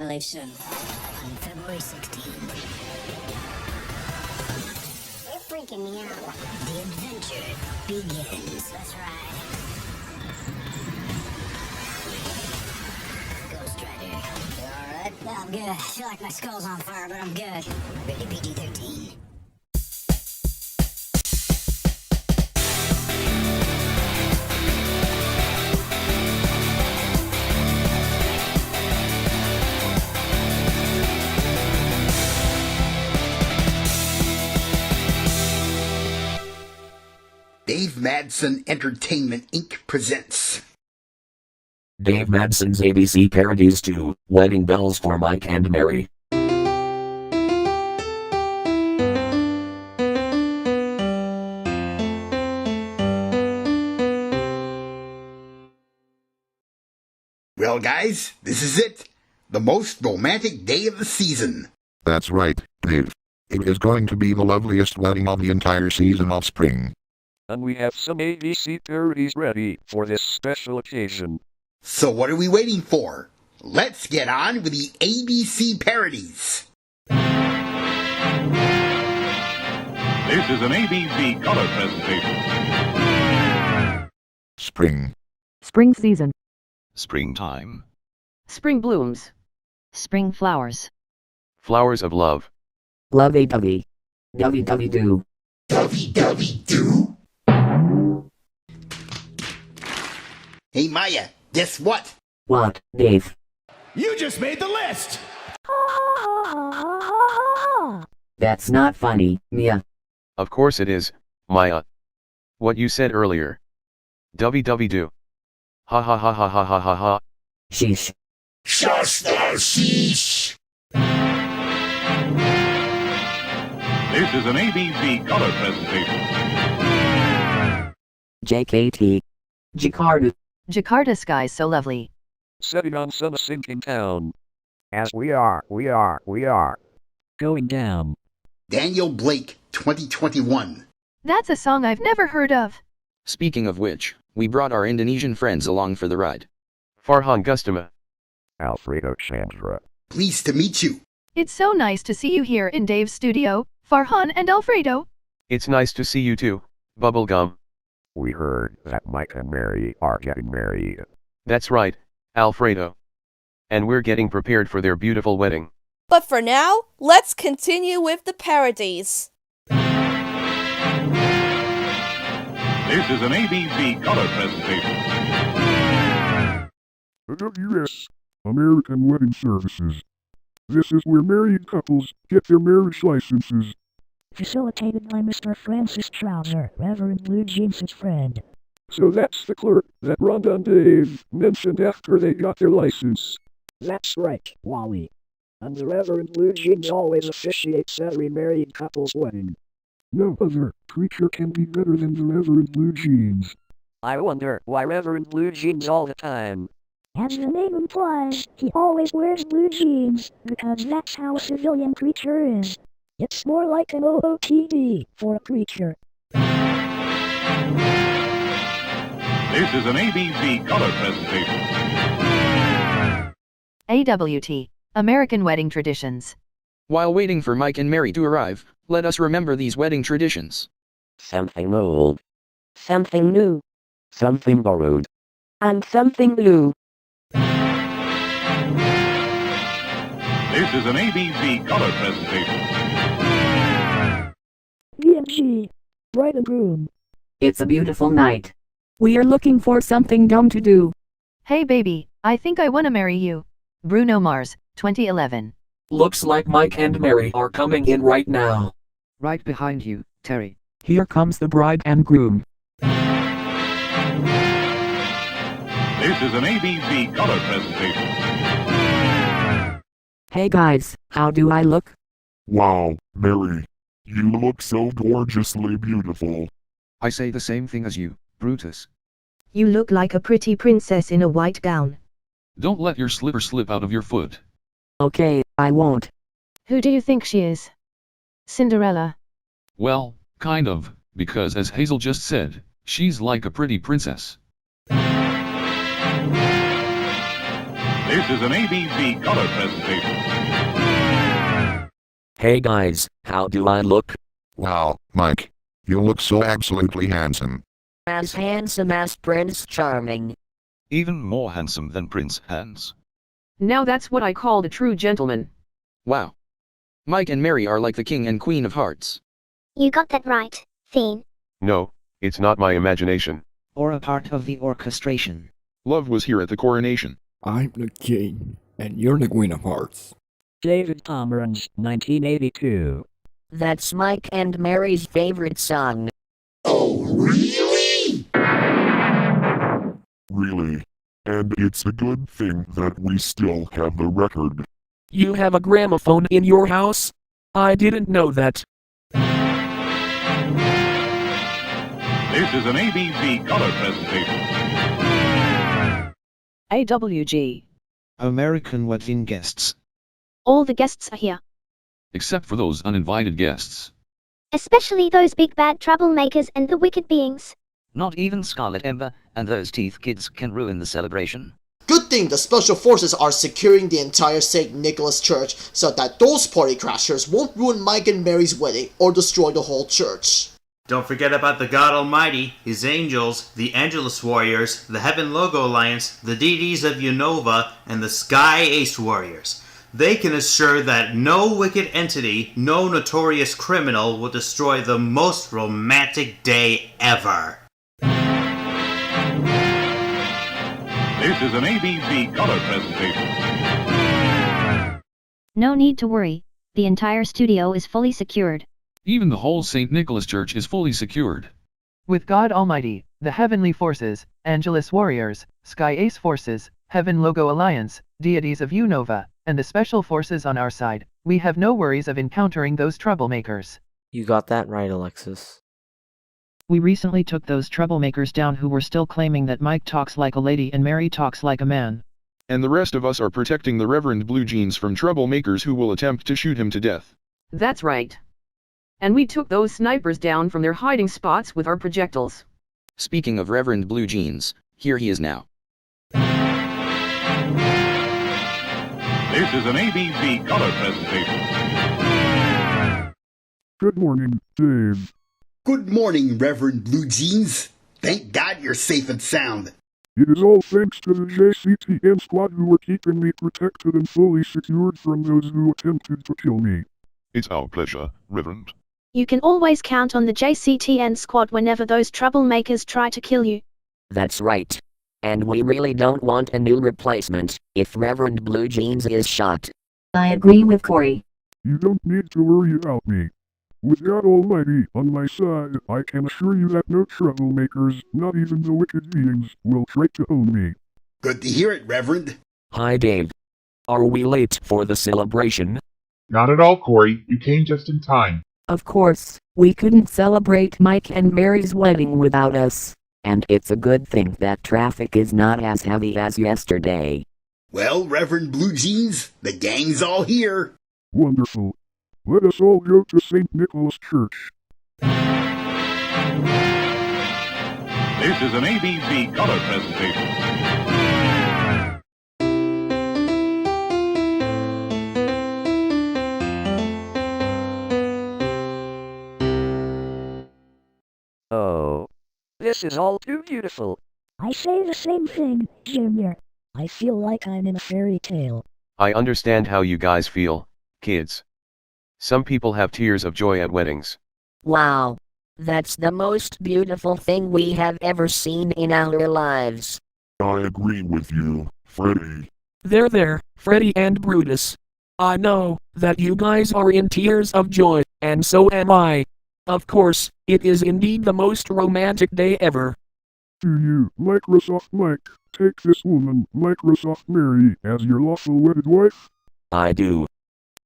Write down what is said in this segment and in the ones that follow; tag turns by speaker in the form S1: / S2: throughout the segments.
S1: revelation on February 16th. You're freaking me out. The adventure begins. That's right. Ghost Rider. You alright? Yeah, I'm good. I feel like my skull's on fire, but I'm good. Rated PG-13.
S2: Dave Madson Entertainment Inc. presents
S3: Dave Madson's ABC Parodies 2, Wedding Bells for Mike and Mary.
S2: Well, guys, this is it. The most romantic day of the season.
S4: That's right, Dave. It is going to be the loveliest wedding of the entire season of spring.
S5: And we have some ABC parodies ready for this special occasion.
S2: So what are we waiting for? Let's get on with the ABC Parodies.
S6: This is an ABC color presentation.
S4: Spring.
S7: Spring season.
S8: Springtime.
S7: Spring blooms.
S9: Spring flowers.
S8: Flowers of love.
S3: Lovey-dovey. Dovey-dovey-doo.
S2: Dovey-dovey-doo? Hey, Maya, guess what?
S3: What, Dave?
S10: You just made the list!
S3: That's not funny, Mia.
S8: Of course it is, Maya. What you said earlier. Dovey-dovey-doo. Ha ha ha ha ha ha ha ha.
S3: Sheesh.
S2: Sheesh.
S6: This is an ABC color presentation.
S3: JKT. Jakarta.
S7: Jakarta skies so lovely.
S5: Setting on sun a sinking town. As we are going down.
S2: Daniel Blake, 2021.
S7: That's a song I've never heard of.
S11: Speaking of which, we brought our Indonesian friends along for the ride.
S8: Farhan Gustama.
S5: Alfredo Chandra.
S2: Pleased to meet you.
S7: It's so nice to see you here in Dave's studio, Farhan and Alfredo.
S8: It's nice to see you too, Bubblegum.
S5: We heard that Mike and Mary are getting married.
S8: That's right, Alfredo. And we're getting prepared for their beautiful wedding.
S12: But for now, let's continue with the parodies.
S6: This is an ABC color presentation.
S5: AWS, American Wedding Services. This is where married couples get their marriage licenses.
S13: Facilitated by Mr. Francis Trouser, Reverend Blue Jeans' friend.
S5: So that's the clerk that Rhonda and Dave mentioned after they got their license.
S13: That's right, Wally. And the Reverend Blue Jeans always officiates every married couple's wedding.
S5: No other creature can be better than the Reverend Blue Jeans.
S13: I wonder why Reverend Blue Jeans all the time. As the name implies, he always wears blue jeans, because that's how a civilian creature is. It's more like an OOTD for a creature.
S6: This is an ABC color presentation.
S7: AWT, American Wedding Traditions.
S11: While waiting for Mike and Mary to arrive, let us remember these wedding traditions.
S3: Something old.
S9: Something new.
S3: Something borrowed.
S9: And something blue.
S6: This is an ABC color presentation.
S13: BMG, Bride and Groom.
S3: It's a beautiful night. We are looking for something dumb to do.
S7: Hey baby, I think I wanna marry you. Bruno Mars, 2011.
S3: Looks like Mike and Mary are coming in right now.
S14: Right behind you, Terry.
S3: Here comes the bride and groom.
S6: This is an ABC color presentation.
S3: Hey guys, how do I look?
S4: Wow, Mary. You look so gorgeously beautiful.
S14: I say the same thing as you, Brutus.
S9: You look like a pretty princess in a white gown.
S15: Don't let your slipper slip out of your foot.
S3: Okay, I won't.
S7: Who do you think she is? Cinderella.
S15: Well, kind of, because as Hazel just said, she's like a pretty princess.
S6: This This is an ABC color presentation.
S3: Hey guys, how do I look?
S4: Wow, Mike. You look so absolutely handsome.
S1: As handsome as Prince Charming.
S15: Even more handsome than Prince Hans.
S7: Now that's what I call a true gentleman.
S11: Wow. Mike and Mary are like the king and queen of hearts.
S13: You got that right, Fiend.
S16: No, it's not my imagination.
S14: Or a part of the orchestration.
S15: Love was here at the coronation.
S10: I'm the king, and you're the queen of hearts.
S13: David Pomeranz, 1982.
S1: That's Mike and Mary's favorite song.
S2: Oh, really?
S5: Really. And it's a good thing that we still have the record.
S3: You have a gramophone in your house? I didn't know that.
S6: This is an ABC color presentation.
S7: AWG.
S14: American wedding guests.
S13: All the guests are here.
S15: Except for those uninvited guests.
S13: Especially those big bad troublemakers and the wicked beings.
S11: Not even Scarlet Ember and those teeth kids can ruin the celebration.
S17: Good thing the special forces are securing the entire St. Nicholas Church so that those party crashers won't ruin Mike and Mary's wedding or destroy the whole church.
S18: Don't forget about the God Almighty, His angels, the Angelus Warriors, the Heaven Logo Alliance, the deities of Unova, and the Sky Ace Warriors. They can assure that no wicked entity, no notorious criminal will destroy the most romantic day ever.
S6: This is an ABC color presentation.
S19: No need to worry, the entire studio is fully secured.
S15: Even the whole St. Nicholas Church is fully secured.
S20: With God Almighty, the Heavenly Forces, Angelus Warriors, Sky Ace Forces, Heaven Logo Alliance, deities of Unova, and the Special Forces on our side, we have no worries of encountering those troublemakers.
S21: You got that right, Alexis.
S20: We recently took those troublemakers down who were still claiming that Mike talks like a lady and Mary talks like a man.
S15: And the rest of us are protecting the Reverend Blue Jeans from troublemakers who will attempt to shoot him to death.
S7: That's right. And we took those snipers down from their hiding spots with our projectiles.
S11: Speaking of Reverend Blue Jeans, here he is now.
S6: This is an ABC color presentation.
S5: Good morning, Dave.
S2: Good morning, Reverend Blue Jeans. Thank God you're safe and sound.
S5: It is all thanks to the JCTN squad who were keeping me protected and fully secured from those who attempted to kill me.
S15: It's our pleasure, Reverend.
S13: You can always count on the JCTN squad whenever those troublemakers try to kill you.
S3: That's right. And we really don't want a new replacement if Reverend Blue Jeans is shot.
S9: I agree with Corey.
S5: You don't need to worry about me. With God Almighty on my side, I can assure you that no troublemakers, not even the wicked beings, will try to own me.
S2: Good to hear it, Reverend.
S3: Hi, Dave. Are we late for the celebration?
S22: Not at all, Corey. You came just in time.
S9: Of course, we couldn't celebrate Mike and Mary's wedding without us.
S3: And it's a good thing that traffic is not as heavy as yesterday.
S2: Well, Reverend Blue Jeans, the gang's all here.
S5: Wonderful. Let us all go to St. Nicholas Church.
S6: This is an ABC color presentation.
S13: Oh. This is all too beautiful.
S23: I say the same thing, Junior. I feel like I'm in a fairy tale.
S16: I understand how you guys feel, kids. Some people have tears of joy at weddings.
S1: Wow. That's the most beautiful thing we have ever seen in our lives.
S5: I agree with you, Freddy.
S3: There, Freddy and Brutus. I know that you guys are in tears of joy, and so am I. Of course, it is indeed the most romantic day ever.
S5: Do you, Microsoft Mike, take this woman, Microsoft Mary, as your lawful wedded wife?
S3: I do.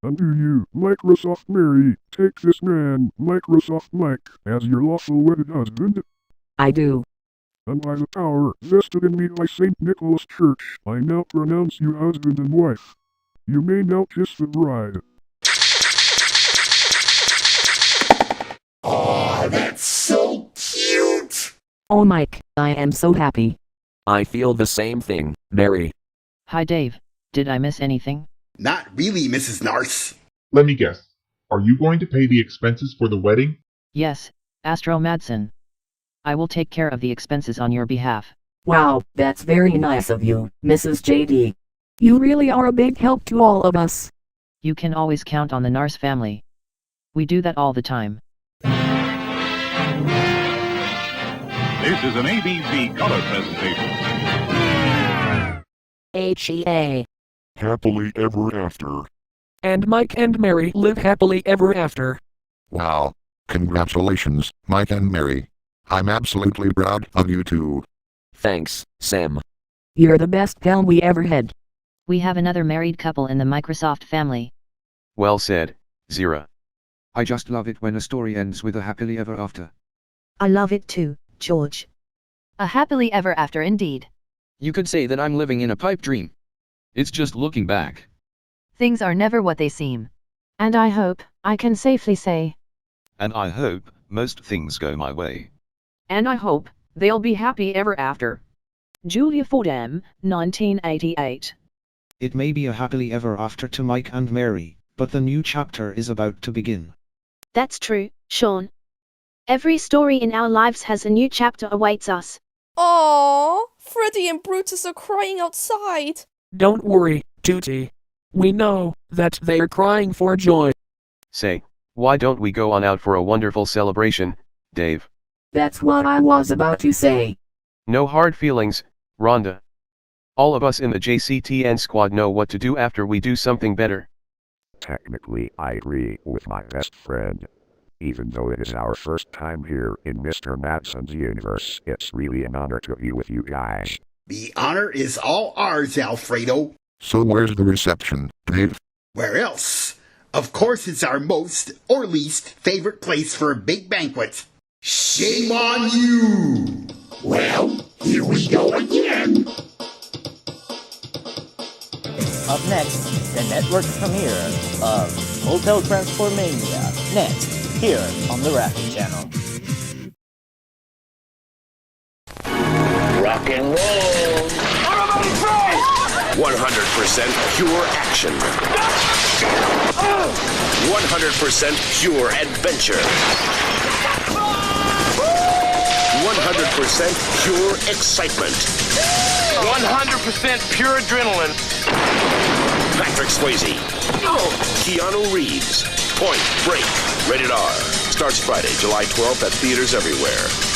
S5: And do you, Microsoft Mary, take this man, Microsoft Mike, as your lawful wedded husband?
S9: I do.
S5: And by the power vested in me by St. Nicholas Church, I now pronounce you husband and wife. You may now kiss the bride.
S2: Aw, that's so cute!
S9: Oh Mike, I am so happy.
S3: I feel the same thing, Mary.
S20: Hi Dave.
S7: Did I miss anything?
S2: Not really, Mrs. Narce.
S22: Let me guess. Are you going to pay the expenses for the wedding?
S7: Yes, Astro Madson. I will take care of the expenses on your behalf.
S9: Wow, that's very nice of you, Mrs. JD. You really are a big help to all of us.
S7: You can always count on the Narce family. We do that all the time.
S6: This is an ABC color presentation.
S9: HEA.
S5: Happily ever after.
S3: And Mike and Mary live happily ever after.
S5: Wow. Congratulations, Mike and Mary. I'm absolutely proud of you two.
S3: Thanks, Sam.
S9: You're the best pal we ever had.
S19: We have another married couple in the Microsoft family.
S16: Well said, Zira.
S4: I just love it when a story ends with a happily ever after.
S8: I love it too, George.
S12: A happily ever after indeed.
S11: You could say that I'm living in a pipe dream. It's just looking back.
S12: Things are never what they seem. And I hope I can safely say.
S24: And I hope most things go my way.
S7: And I hope they'll be happy ever after.
S13: Julia Fordham, 1988.
S14: It may be a happily ever after to Mike and Mary, but the new chapter is about to begin.
S25: That's true, Sean. Every story in our lives has a new chapter awaits us.
S26: Aww, Freddy and Brutus are crying outside.
S3: Don't worry, Tootie. We know that they're crying for joy.
S16: Say, why don't we go on out for a wonderful celebration, Dave?
S9: That's what I was about to say.
S16: No hard feelings, Rhonda. All of us in the JCTN squad know what to do after we do something better.
S5: Technically, I agree with my best friend. Even though it is our first time here in Mr. Madson's universe, it's really an honor to be with you guys.
S2: The honor is all ours, Alfredo.
S5: So where's the reception, Dave?
S2: Where else? Of course it's our most or least favorite place for a big banquet. Shame on you! Well, here we go again.
S27: Up next, the network premiere of Hotel Transformania, next, here on the Rapping Channel.
S28: Rock and roll! 100% pure action. 100% pure adventure. 100% pure excitement.
S29: 100% pure adrenaline.
S28: Patrick Swayze. Keanu Reeves. Point Break. Rated R. Starts Friday, July 12th at theaters everywhere.